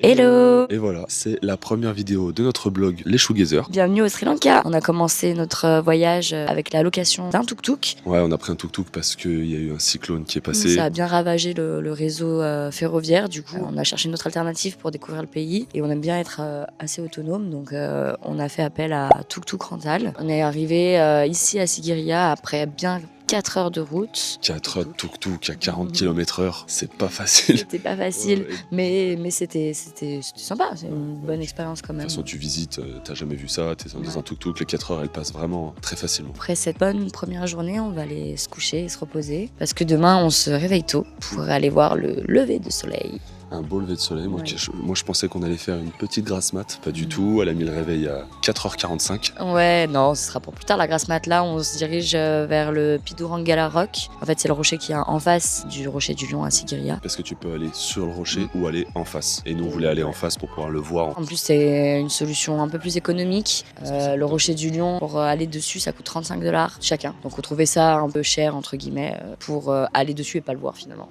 Hello! Et voilà, c'est la première vidéo de notre blog Les Shoegazers. Bienvenue au Sri Lanka. On a commencé notre voyage avec la location d'un tuk-tuk. Ouais, on a pris un tuk-tuk parce qu'il y a eu un cyclone qui est passé. Ça a bien ravagé le réseau ferroviaire. Du coup, on a cherché une autre alternative pour découvrir le pays. Et on aime bien être assez autonome. Donc, on a fait appel à tuk-tuk rental. On est arrivé ici à Sigiriya après bien 4 heures de route. 4 heures de tuk-tuk à 40 km/h, c'est pas facile. C'était pas facile, Ouais. mais c'était sympa. C'est une bonne expérience quand De même. toute façon, tu visites, t'as jamais vu ça, t'es dans un tuk-tuk, les 4 heures elles passent vraiment très facilement. Après cette bonne première journée, on va aller se coucher et se reposer. Parce que demain, on se réveille tôt pour aller voir le lever de soleil. Un beau lever de soleil, moi, Ouais. moi je pensais qu'on allait faire une petite grasse mat, pas du tout, elle a mis le réveil à 4h45. Ouais, non, ce sera pour plus tard la grasse mat. Là, on se dirige vers le Pidurangala Rock. En fait, c'est le rocher qui est en face du rocher du Lion à Sigiriya. Parce que tu peux aller sur le rocher ou aller en face. Et nous on voulait aller en face pour pouvoir le voir. En plus, c'est une solution un peu plus économique. Le rocher du Lion, pour aller dessus, ça coûte 35 $ chacun. Donc, on trouvait ça un peu cher, entre guillemets, pour aller dessus et pas le voir finalement.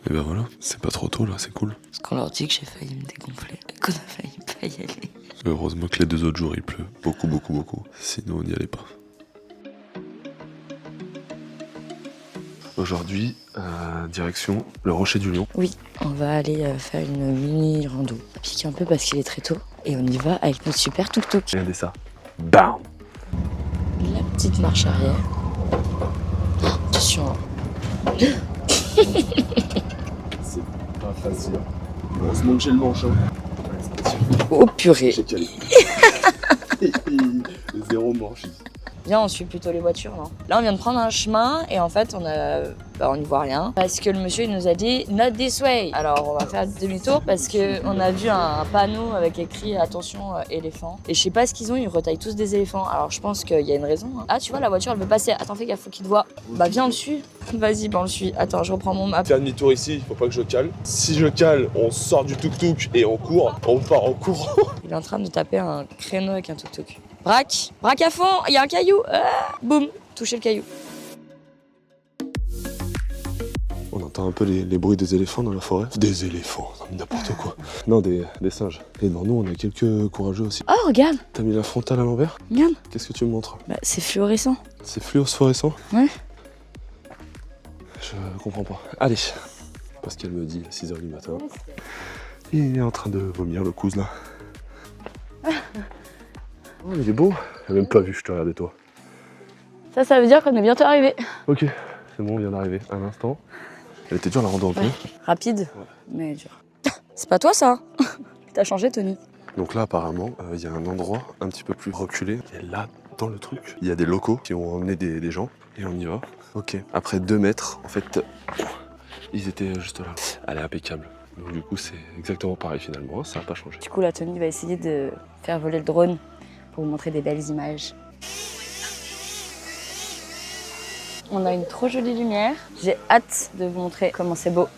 Et ben voilà, c'est pas trop tôt là, c'est cool. Parce qu'on leur dit que j'ai failli me dégonfler, qu'on a failli pas y aller. Heureusement que les 2 autres jours il pleut. Beaucoup. Sinon on n'y allait pas. Aujourd'hui, direction le Rocher du Lion. Oui, on va aller faire une mini rando. Ça pique un peu parce qu'il est très tôt. Et on y va avec notre super tuk-tuk. Regardez ça. Bam! La petite marche arrière. Oh, attention. C'est pas facile. Heureusement que j'ai le manche. Oh purée. J'ai calé. Zéro manche. Viens, on suit plutôt les voitures, non? Là, on vient de prendre un chemin et en fait, on n'y voit rien. Parce que le monsieur, il nous a dit « Not this way ». Alors, on va faire demi-tour parce qu'on a vu un panneau avec écrit « Attention, éléphant ». Et je sais pas ce qu'ils ont, ils retaillent tous des éléphants. Alors, je pense qu'il y a une raison. Hein. Ah, tu vois, la voiture, elle veut passer. Attends, fais gaffe, faut qu'il te voie. Bah, viens, on le suit. Vas-y, bah, on le suit. Attends, je reprends mon map. Faire demi-tour ici, faut pas que je cale. Si je cale, on sort du tuk-tuk et on court. On part en courant. Il est en train de taper un créneau avec un tuk-tuk. Braque à fond, il y a un caillou. Ah, boum, toucher le caillou. On entend un peu les bruits des éléphants dans la forêt. Des éléphants, non, n'importe quoi. Non, des singes. Et devant nous, on a quelques courageux aussi. Oh, regarde, T'as mis la frontale à l'envers? regarde. Qu'est-ce que tu me montres? Bah, c'est fluorescent. C'est phosphorescent? Ouais. Je comprends pas. Allez. Parce qu'elle me dit à 6h du matin. Il est en train de vomir le cousin là. Oh, il est beau. J'ai même pas vu, je te regardais toi. Ça veut dire qu'on est bientôt arrivé. Ok, c'est bon, on vient d'arriver. Un instant. Elle était dure la rando un peu. Ouais. Rapide, mais dur. C'est pas toi ça? T'as changé, Tony. Donc là, apparemment, il y a un endroit un petit peu plus reculé. Et là, dans le truc, il y a des locaux qui ont emmené des gens. Et on y va. Ok. Après 2 mètres, en fait, ils étaient juste là. Elle est impeccable. Donc du coup, c'est exactement pareil finalement. Ça n'a pas changé. Du coup, là, Tony va essayer de faire voler le drone pour vous montrer des belles images. On a une trop jolie lumière. J'ai hâte de vous montrer comment c'est beau.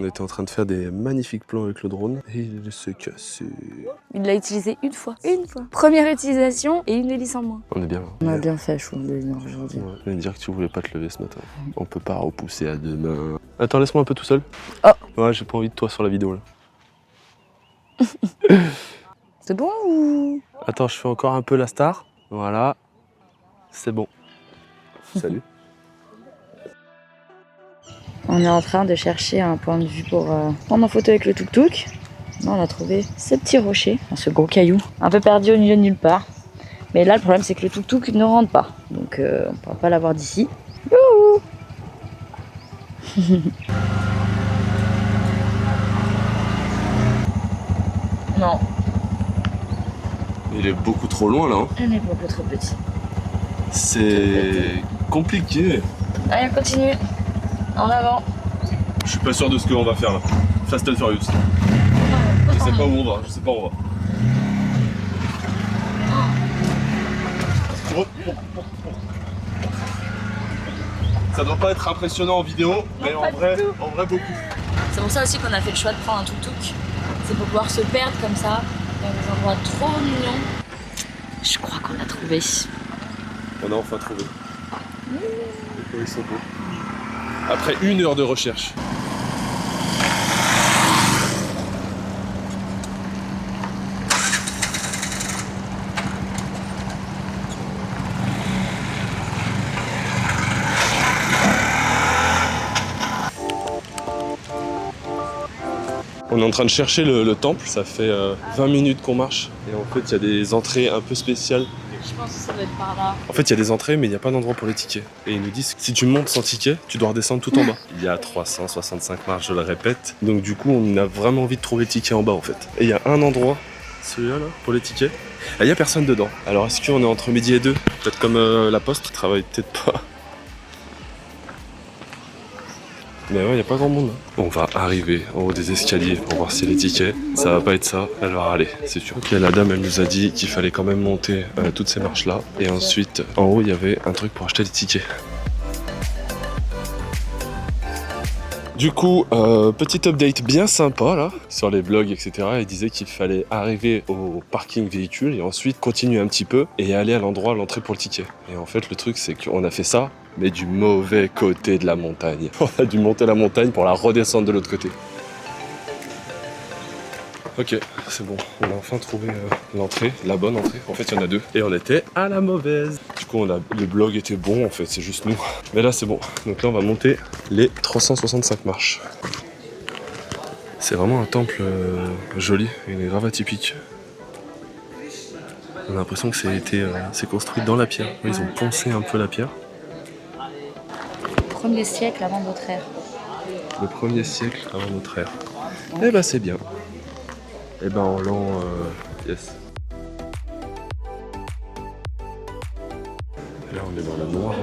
On était en train de faire des magnifiques plans avec le drone et il s'est cassé. Il l'a utilisé une fois. Première utilisation et une hélice en moins. On est bien là. On a bien fait, je trouve, de venir aujourd'hui. Ouais, je viens de dire que tu voulais pas te lever ce matin. On peut pas repousser à demain. Attends, laisse-moi un peu tout seul. Oh. Ouais, j'ai pas envie de toi sur la vidéo là. C'est bon ou... Attends, je fais encore un peu la star. Voilà. C'est bon. Salut. On est en train de chercher un point de vue pour prendre en photo avec le tuk-tuk. Là, on a trouvé ce petit rocher, ce gros caillou, un peu perdu au milieu de nulle part. Mais là, le problème, c'est que le tuk-tuk ne rentre pas. Donc, on ne pourra pas l'avoir d'ici. Youhou. Non, Il est beaucoup trop loin là. Hein. elle est beaucoup trop petit. C'est compliqué. Allez, on continue. En avant. Je suis pas sûr de ce qu'on va faire là. Fast and Furious. Je sais pas où on va, je sais pas où on va. Ça doit pas être impressionnant en vidéo, mais en vrai beaucoup. C'est pour ça aussi qu'on a fait le choix de prendre un tuk-tuk. C'est pour pouvoir se perdre comme ça, dans des endroits trop mignons. Je crois qu'on a trouvé. On a enfin trouvé. Ils sont beaux. Après 1 heure de recherche. On est en train de chercher le temple, ça fait 20 minutes qu'on marche. Et en fait, il y a des entrées un peu spéciales. Je pense que ça doit être par là. En fait, il y a des entrées, mais il n'y a pas d'endroit pour les tickets. Et ils nous disent que si tu montes sans ticket, tu dois redescendre tout en bas. Il y a 365 marches, je le répète. Donc du coup, on a vraiment envie de trouver le ticket en bas, en fait. Et il y a un endroit, celui-là, là, pour les tickets. Et il n'y a personne dedans. Alors est-ce qu'on est entre midi et 2? Peut-être comme la poste, qui travaille peut-être pas. Mais ouais, il n'y a pas grand monde. On va arriver en haut des escaliers pour voir si les tickets, ça va pas être ça, elle va râler, c'est sûr. Ok, la dame, elle nous a dit qu'il fallait quand même monter toutes ces marches-là. Et ensuite, en haut, il y avait un truc pour acheter les tickets. Du coup, petit update bien sympa là, sur les blogs, etc. Il disait qu'il fallait arriver au parking véhicule et ensuite continuer un petit peu et aller à l'endroit, à l'entrée pour le ticket. Et en fait, le truc, c'est qu'on a fait ça, mais du mauvais côté de la montagne. On a dû monter la montagne pour la redescendre de l'autre côté. Ok, c'est bon, on a enfin trouvé l'entrée, la bonne entrée. En fait, il y en a 2. Et on était à la mauvaise. Du coup, le blog était bon, en fait, c'est juste nous. Mais là, c'est bon. Donc là, on va monter les 365 marches. C'est vraiment un temple joli, il est grave atypique. On a l'impression que c'est construit dans la pierre. Ils ont poncé un peu la pierre. 1er siècle avant notre ère. Le 1er siècle avant notre ère. Eh ben, c'est bien. Eh ben en l'an... yes. Là on est dans le noir.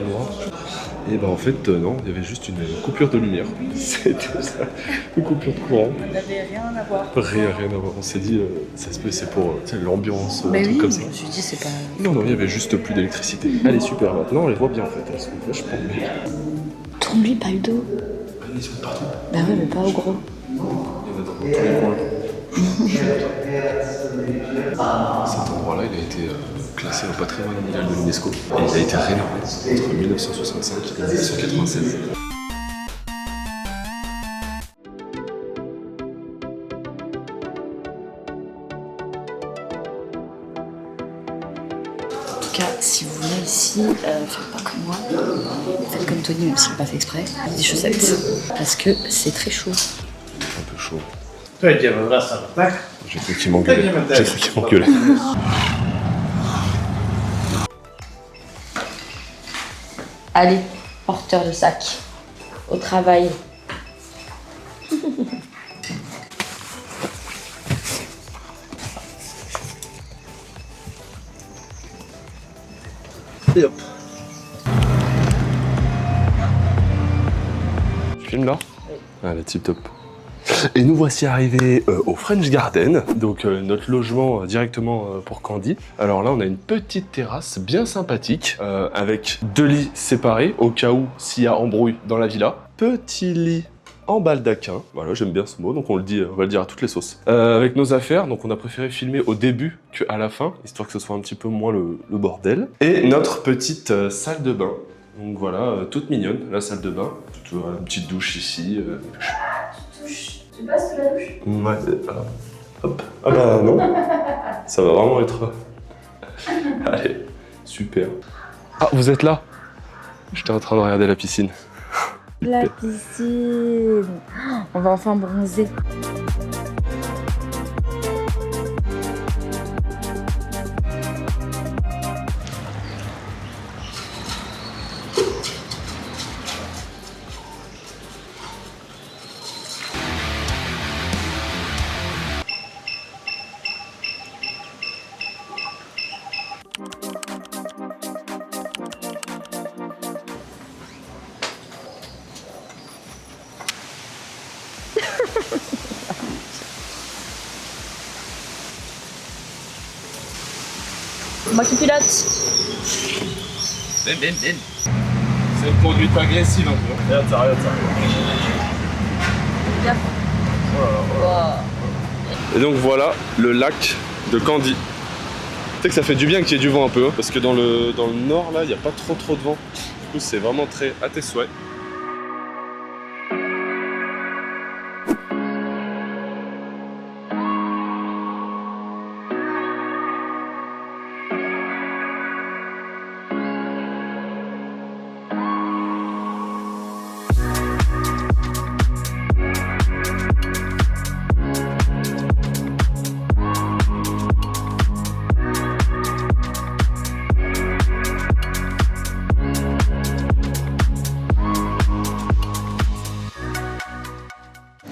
Et ben en fait non, il y avait juste une coupure de lumière. C'était ça, une coupure de courant. Ça n'avait rien à voir. Rien à voir. On s'est dit, ça se peut, c'est pour l'ambiance, un truc oui, comme ça. je me suis dit c'est pas... Non, il y avait juste plus d'électricité. Elle est super, maintenant on les voit bien en fait. Elles sont vachement bien. Tourne-lui pas le dos. Ils sont partout. Bah ouais, mais pas au gros. Il y en a dans tous les coins. Cet endroit-là, il a été classé au patrimoine mondial de l'UNESCO et il a été rénové entre 1965 et 1996. En tout cas, si vous venez ici, faites pas comme moi. Faites comme Tony, même s'il n'a pas fait exprès. Des chaussettes. Parce que c'est très chaud. Un peu chaud. J'ai J'ai cru qu'il m'engueulait. Allez, porteur de sac. Au travail. Et hop. Tu filmes là? Oui. Allez, tip top. Et nous voici arrivés au French Garden, donc notre logement directement pour Candy. Alors là, on a une petite terrasse bien sympathique, avec 2 lits séparés, au cas où s'il y a embrouille dans la villa. Petit lit en baldaquin, voilà, j'aime bien ce mot, donc on va le dire à toutes les sauces. Avec nos affaires, donc on a préféré filmer au début qu'à la fin, histoire que ce soit un petit peu moins le bordel. Et notre petite salle de bain, donc voilà, toute mignonne, la salle de bain. Une petite douche ici. Tu passes sous la douche? Ouais, voilà. Hop. Ah bah non. Ça va vraiment être... Allez, super. Ah, vous êtes là? J'étais en train de regarder la piscine. La piscine. On va enfin bronzer. Moi qui pilote. C'est C'est une conduite agressive un peu. Regarde ça, regarde ça. Oh là là. Et donc voilà le lac de Candy. Tu sais que ça fait du bien qu'il y ait du vent un peu, hein, parce que dans le nord là, il n'y a pas trop de vent. Du coup, c'est vraiment très à tes souhaits.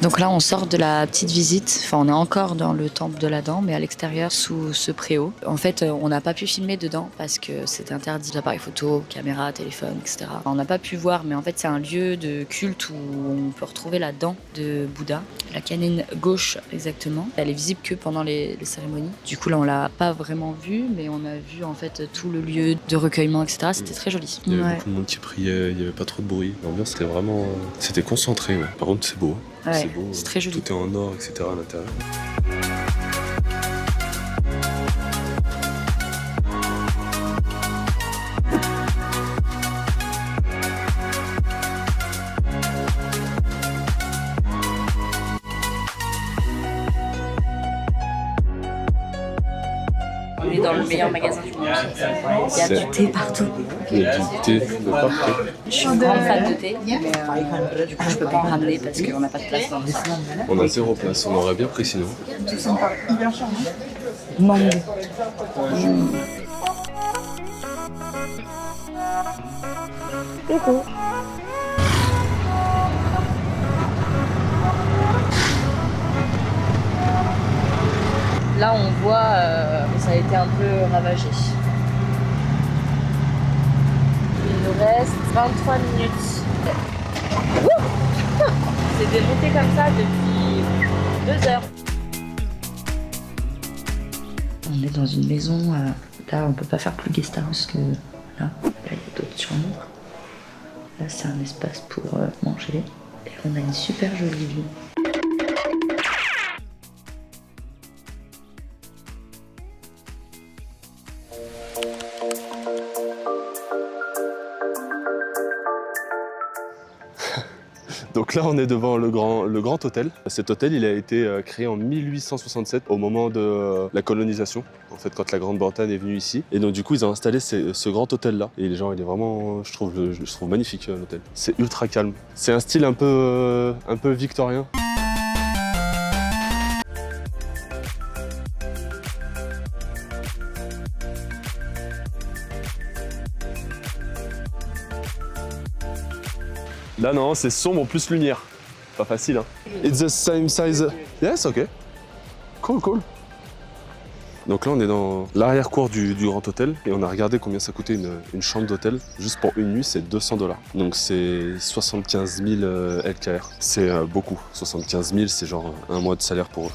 Donc là, on sort de la petite visite. Enfin, on est encore dans le temple de la dent, mais à l'extérieur, sous ce préau. En fait, on n'a pas pu filmer dedans parce que c'était interdit. D'appareils photo, caméra, téléphone, etc. On n'a pas pu voir, mais en fait, c'est un lieu de culte où on peut retrouver la dent de Bouddha. La canine gauche, exactement. Elle est visible que pendant les cérémonies. Du coup, là, on l'a pas vraiment vue, mais on a vu en fait tout le lieu de recueillement, etc. C'était très joli. Il y avait beaucoup de monde qui priait, il n'y avait pas trop de bruit. L'ambiance était vraiment... C'était concentré, ouais. Par contre, c'est beau. Ouais, c'est beau. C'est très joli. Tout est en or, etc. à l'intérieur. On est dans le meilleur magasin du monde. Il y a du thé partout. Il y a du thé de partout. Je suis une grande fan de thé, mais du coup je peux pas en ramener parce qu'on n'a pas de place dans le salon. On a 0 place, on aurait bien pris sinon. Tout sympa, hyper charmant. Mangue. Coucou. Là on voit que ça a été un peu ravagé. Il nous reste 23 minutes. Wouh! C'est démonté comme ça depuis 2 heures. On est dans une maison, là on peut pas faire plus guest house que là. Là il y a d'autres chambres. Là c'est un espace pour manger. Et on a une super jolie vue. Donc là, on est devant le grand hôtel. Cet hôtel, il a été créé en 1867, au moment de la colonisation, en fait, quand la Grande-Bretagne est venue ici. Et donc, du coup, ils ont installé ce grand hôtel-là. Et les gens, il est vraiment, je trouve magnifique, l'hôtel. C'est ultra calme. C'est un style un peu victorien. Là, non, c'est sombre plus lumière. Pas facile, hein. It's the same size. Yes, ok. Cool. Donc là, on est dans l'arrière-cour du grand hôtel et on a regardé combien ça coûtait une chambre d'hôtel. Juste pour une nuit, c'est 200 $. Donc c'est 75 000 LKR. C'est beaucoup. 75 000, c'est genre un mois de salaire pour eux.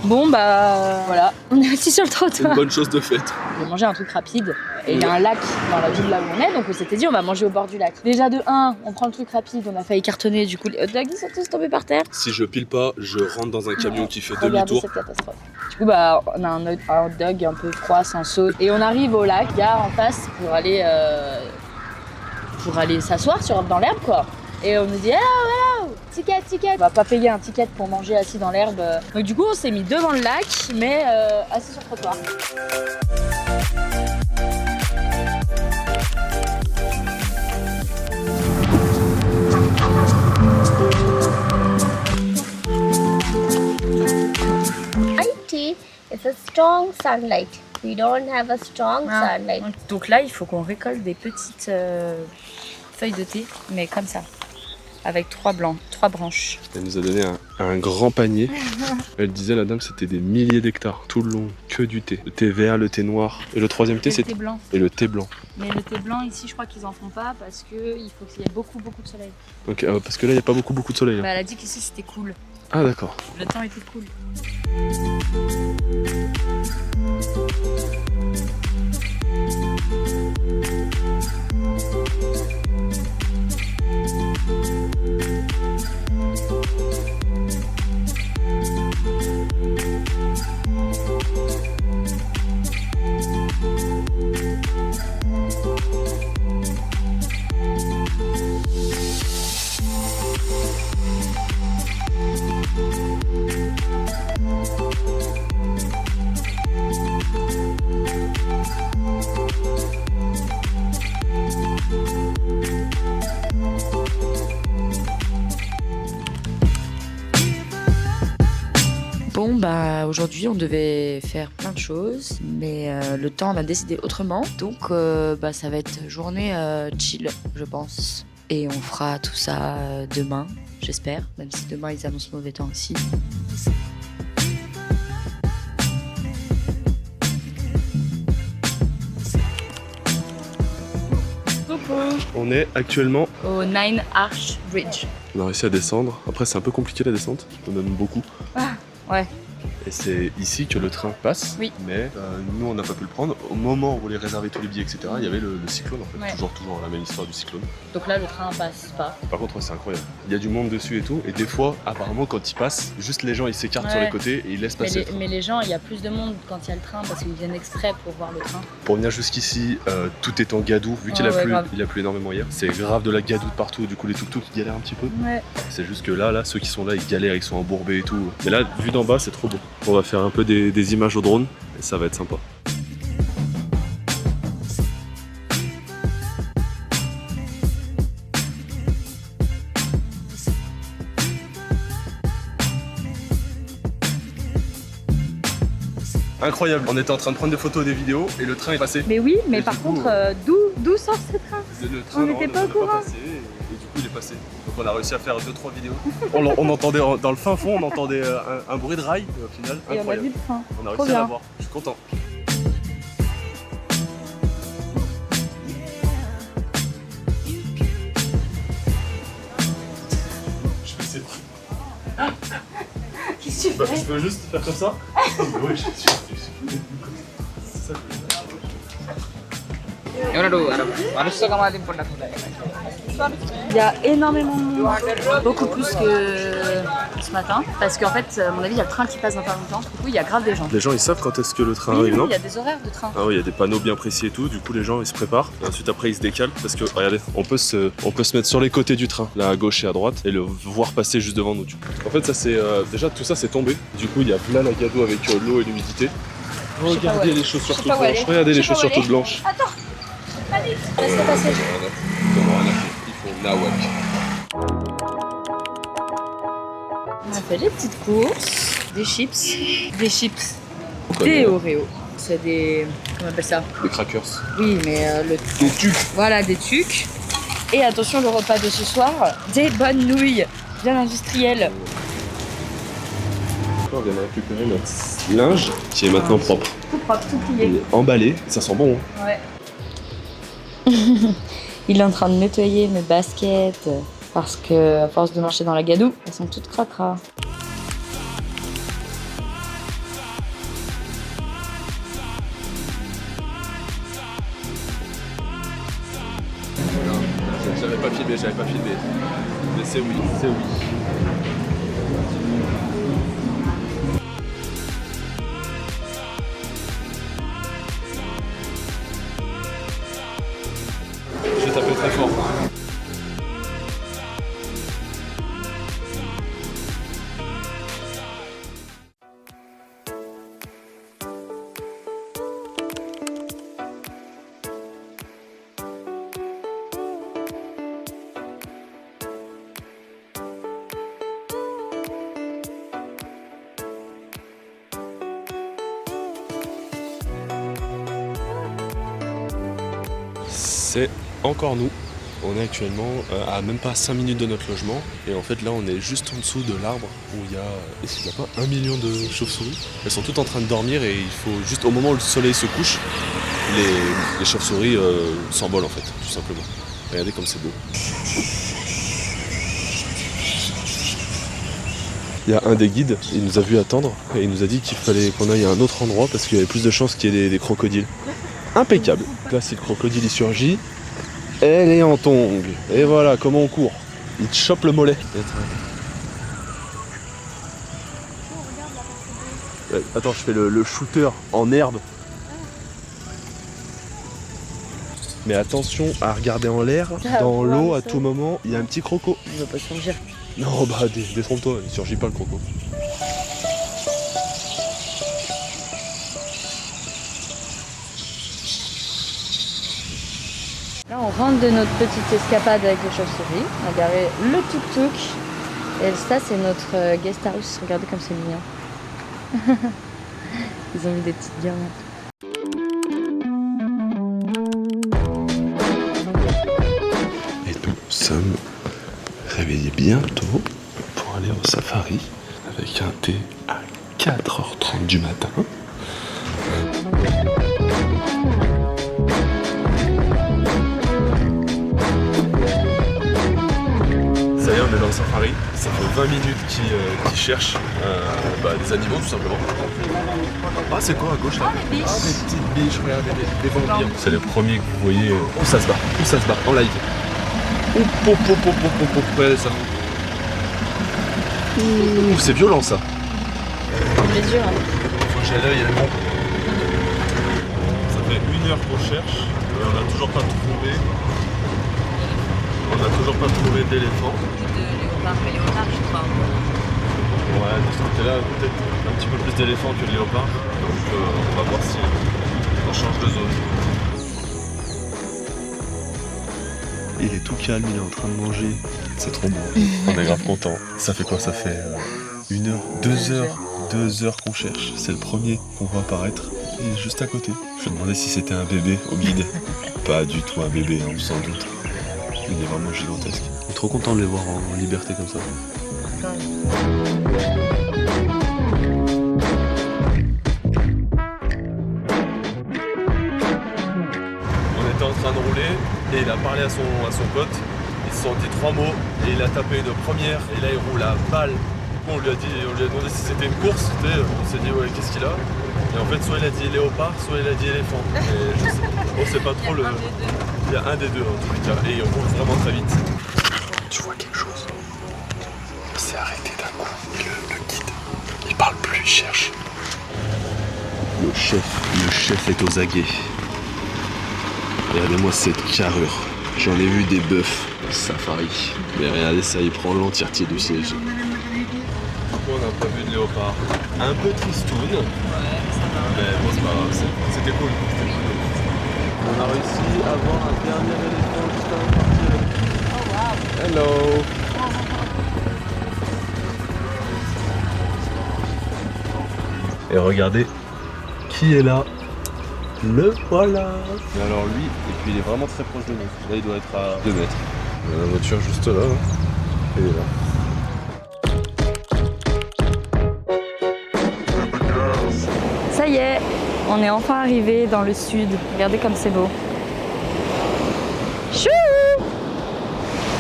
Bon bah voilà, on est assis sur le C'est trottoir. une bonne chose de faite. On va manger un truc rapide. Et il y a un lac dans la ville là où on est, donc on s'était dit on va manger au bord du lac. Déjà de 1, on prend le truc rapide, on a failli cartonner, du coup les hot dogs ils sont tous tombés par terre. Si je pile pas, je rentre dans un camion qui fait Regardez demi-tour. cette catastrophe. Du coup bah on a un hot dog un peu froid, sans sauce. Et on arrive au lac, gare en face pour aller s'asseoir dans l'herbe quoi. Et on nous dit hello, ticket. On va pas payer un ticket pour manger assis dans l'herbe. Donc du coup on s'est mis devant le lac, mais assis sur le trottoir. Tea is a strong sunlight. We don't have a strong sunlight. Donc là il faut qu'on récolte des petites feuilles de thé, mais comme ça. Avec 3 branches. Elle nous a donné un grand panier. Elle disait, la dame, c'était des milliers d'hectares, tout le long, que du thé. Le thé vert, le thé noir. Et le troisième thé, c'est le thé blanc. Et le thé blanc. Mais le thé blanc, ici, je crois qu'ils en font pas parce qu'il faut qu'il y ait beaucoup de soleil. Donc, parce que là, il n'y a pas beaucoup de soleil. Là. Bah, elle a dit qu'ici, c'était cool. Ah d'accord. Le temps était cool. Bon bah aujourd'hui on devait faire plein de choses mais le temps on a décidé autrement donc bah ça va être journée chill je pense et on fera tout ça demain j'espère même si demain ils annoncent mauvais temps aussi. On est actuellement... Au Nine Arch Bridge. On a réussi à descendre. Après c'est un peu compliqué la descente, on donne beaucoup. Ah ouais. Et c'est ici que le train passe, oui. Mais nous on n'a pas pu le prendre. Au moment où on voulait réserver tous les billets, etc., il y avait le cyclone en fait, ouais. toujours la même histoire du cyclone. Donc là le train passe pas. Par contre ouais, c'est incroyable, il y a du monde dessus et tout, et des fois apparemment quand il passe, juste les gens ils s'écartent ouais. sur les côtés et ils laissent passer. Mais les gens, il y a plus de monde quand il y a le train parce qu'ils viennent exprès pour voir le train. Pour venir jusqu'ici, tout est en gadoue, vu qu'il a plu énormément hier. C'est grave de la gadoue de partout, du coup les tuk-tuk ils galèrent un petit peu. Ouais. C'est juste que là, ceux qui sont là ils galèrent, ils sont embourbés et tout. Mais là, vu d'en bas, c'est trop beau. On va faire un peu des images au drone et ça va être sympa. Incroyable, on était en train de prendre des photos et des vidéos et le train est passé. Mais oui, mais et par contre, coup, d'où sort ce train? Le train on n'était pas au courant. Et du coup il est passé. Donc on a réussi à faire 2-3 vidéos. on entendait dans le fin fond, on entendait un bruit de rail au final. Et incroyable. on a vu le train. On a réussi à l'avoir, je suis content. Je fais ces trucs. Qu'est-ce que tu fais? Je peux juste faire comme ça? Oui, je suis. C'est ça que je veux faire. Il y a énormément de monde, beaucoup plus que ce matin, parce qu'en fait, à mon avis, il y a le train qui passe dans pas longtemps, du coup, il y a grave des gens. Les gens ils savent quand est-ce que le train Oui, arrive, non? il y a des horaires de train. Ah oui, il y a des panneaux bien précis et tout, du coup les gens ils se préparent, et ensuite après ils se décalent, parce que regardez, on peut se mettre sur les côtés du train, là à gauche et à droite, et le voir passer juste devant nous. En fait ça c'est, déjà tout ça c'est tombé, du coup il y a plein la gadoue avec l'eau et l'humidité. Regardez les chaussures toutes blanches, regardez les chaussures toutes blanches. Attends, allez, laisse-le passer. Ils font nawak. On a fait les petites courses, des chips, des Oreos. C'est des, comment on appelle ça? Des crackers. Oui, mais Des tucs. voilà, des tucs. Et attention, le repas de ce soir, des bonnes nouilles, bien industrielles. On vient de récupérer notre linge qui est maintenant propre. Tout propre, tout plié. Emballé, ça sent bon. Hein. Ouais. Il est en train de nettoyer mes baskets parce que, à force de marcher dans la gadoue, elles sont toutes cracra. J'avais pas filmé. Mais c'est oui, c'est oui. Je vais taper très fort. C'est encore nous. On est actuellement à même pas 5 minutes de notre logement. Et en fait là on est juste en dessous de l'arbre où il y a, est-ce qu'il n'y a pas 1 million de chauves-souris? Elles sont toutes en train de dormir et il faut juste au moment où le soleil se couche, les chauves-souris s'envolent en fait, tout simplement. Regardez comme c'est beau. Il y a un des guides, il nous a vu attendre et il nous a dit qu'il fallait qu'on aille à un autre endroit parce qu'il y avait plus de chances qu'il y ait des crocodiles. Impeccable. Là, si le crocodile il surgit, elle est en tongue. Et voilà comment on court. Il te chope le mollet. Ouais, attends, je fais le shooter en herbe. Mais attention à regarder en l'air, dans l'eau à tout moment, il y a un petit croco. Il va pas surgir. Non bah détrompe-toi, il surgit pas le croco. Là, on rentre de notre petite escapade avec les chauves-souris. On a garé le tuk-tuk. Et ça, c'est notre guest house. Regardez comme c'est mignon. Ils ont mis des petites guirlandes. Et nous sommes réveillés bientôt pour aller au safari avec un thé à 4h30 du matin. Ça y est, on est dans le safari. Ça fait 20 minutes qu'ils cherchent des animaux tout simplement. Ah, c'est quoi à gauche là? Ah, des petites biches, regardez, des vampires. C'est le premier que vous voyez où ça se bat, en live. Regardez ça. Ouh, c'est violent ça. Les yeux, hein. Faut que j'aille là, il y a le bon. Ça fait 1 heure qu'on cherche, on n'a toujours pas trouvé. On n'a toujours pas trouvé d'éléphant. De léopard, je crois. Ouais, de ce côté-là, peut-être un petit peu plus d'éléphants que de léopards. Donc on va voir si on change de zone. Il est tout calme, il est en train de manger. C'est trop bon. On est grave content. Ça fait quoi? Ça fait 1 heure, 2 heures qu'on cherche. C'est le premier qu'on voit apparaître. Il est juste à côté. Je me demandais si c'était un bébé au guide. Pas du tout un bébé, hein, sans doute. Il est vraiment gigantesque. On est trop content de les voir en liberté comme ça. On était en train de rouler et il a parlé à son pote. Ils se sont dit 3 mots et il a tapé une première et là il roule à balle. On lui a demandé si c'était une course. On s'est dit ouais, qu'est-ce qu'il a? Et en fait soit il a dit léopard, soit il a dit éléphant. Et on sait pas trop le. Il y a un des deux en tous les cas et il roule vraiment très vite. Tu vois quelque chose? Il s'est arrêté d'un coup. Le guide, il parle plus, il cherche. Le chef est aux aguets. Regardez-moi cette carrure. J'en ai vu des bœufs au safari. Mais regardez ça, il prend l'entièreté du siège. On n'a pas vu de léopard. Un peu tristoun. Ouais, ça va. Mais bon, c'est pas grave, c'était cool. On a réussi à voir un dernier éléphant juste avant de partir. Oh wow. Hello. Et regardez qui est là. Le voilà. Et alors lui, et puis il est vraiment très proche de nous. Là il doit être à 2 mètres. Il y a la voiture juste là. Et il est là. Ça y est, on est enfin arrivé dans le sud. Regardez comme c'est beau. Chou!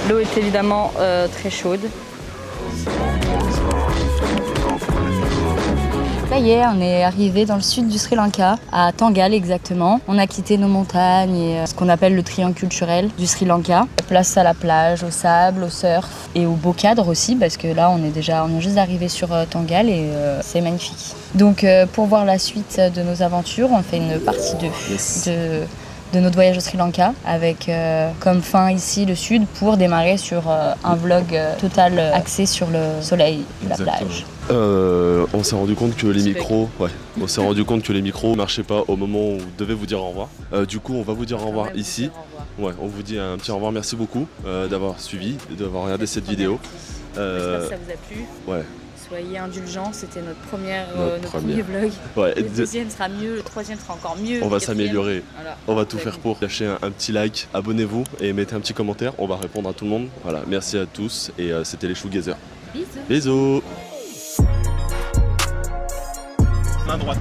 L'eau est évidemment très chaude. Ça y est, on est arrivé dans le sud du Sri Lanka, à Tangal exactement. On a quitté nos montagnes et ce qu'on appelle le triangle culturel du Sri Lanka. Place à la plage, au sable, au surf et au beau cadre aussi, parce que là on est juste arrivé sur Tangal et c'est magnifique. Donc pour voir la suite de nos aventures, on fait une partie 2 de notre voyage au Sri Lanka avec comme fin ici le sud pour démarrer sur un vlog total axé sur le soleil de la plage. On s'est rendu compte que les micros, marchaient pas au moment où on devait vous dire au revoir. Du coup, on va vous dire au revoir ici. Ouais, on vous dit un petit au revoir. Merci beaucoup d'avoir suivi, d'avoir regardé cette vidéo. J'espère que ça vous a plu. Ouais. Soyez indulgents, c'était notre premier vlog. Ouais, le deuxième sera mieux, le troisième sera encore mieux. On va s'améliorer. Voilà. On va tout faire pour. Lâchez un petit like, abonnez-vous et mettez un petit commentaire. On va répondre à tout le monde. Voilà, merci à tous et c'était les Shoegazers. Bisous. Bisous. Main droite.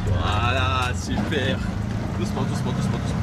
Voilà, super. Doucement, doucement, doucement, doucement.